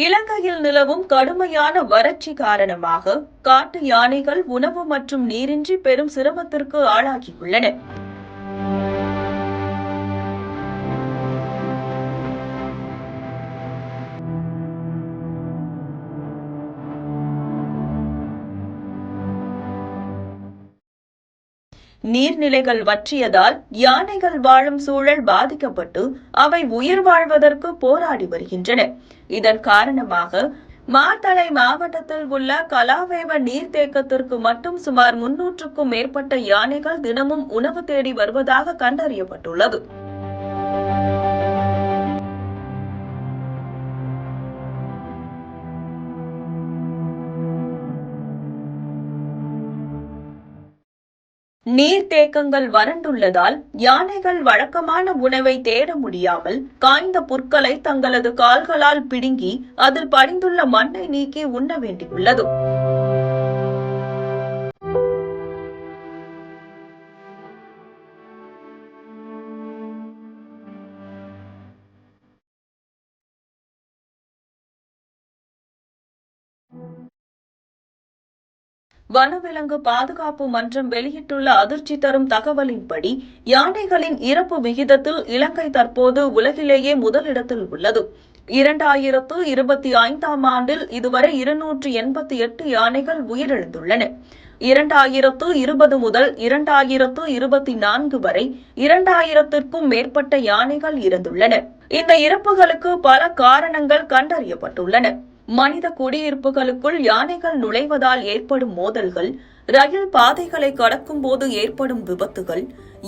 இலங்கையில் நிலவும் கடுமையான வறட்சி காரணமாக காட்டு யானைகள் உணவு மற்றும் நீரின்றி பெரும் சிரமத்திற்கு ஆளாகியுள்ளன. நீர்நிலைகள் வற்றியதால் யானைகள் வாழும் சூழல் பாதிக்கப்பட்டு அவை உயிர் வாழ்வதற்கு போராடி வருகின்றன. இதன் காரணமாக மாத்தளை மாவட்டத்தில் உள்ள கலாவேவ நீர்த்தேக்கத்திற்கு மட்டும் சுமார் 300க்கும் மேற்பட்ட யானைகள் தினமும் உணவு தேடி வருவதாக கண்டறியப்பட்டுள்ளது. நீர்த்தேக்கங்கள் வறண்டுள்ளதால் யானைகள் வழக்கமான உணவை தேட முடியாமல் காய்ந்த புற்களை தங்களது கால்களால் பிடுங்கி அதில் படிந்துள்ள மண்ணை நீக்கி உண்ண வேண்டியுள்ளது. வனவிலங்கு பாதுகாப்பு மன்றம் வெளியிட்டுள்ள அதிர்ச்சி தரும் தகவலின்படி யானைகளின் இறப்பு விகிதத்தில் இலங்கை தற்போது உலகிலேயே முதலிடத்தில் உள்ளது. 2025ஆம் ஆண்டில் இதுவரை 288 யானைகள் உயிரிழந்துள்ளன. 2020 முதல் 2024 வரை 2000க்கும் மேற்பட்ட யானைகள் இறந்துள்ளன. இந்த இறப்புகளுக்கு பல காரணங்கள் கண்டறியப்பட்டுள்ளன. மனித குடியிருப்புகளுக்குள் யானைகள் நுழைவதால் ஏற்படும் மோதல்கள், ரயில் பாதைகளை கடக்கும் போது ஏற்படும் விபத்துகள்,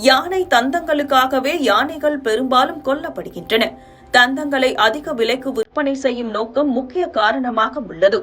யானை தந்தங்களுக்காகவே யானைகள் பெரும்பாலும் கொல்லப்படுகின்றன. தந்தங்களை அதிக விலைக்கு விற்பனை செய்யும் நோக்கம் முக்கிய காரணமாக உள்ளது.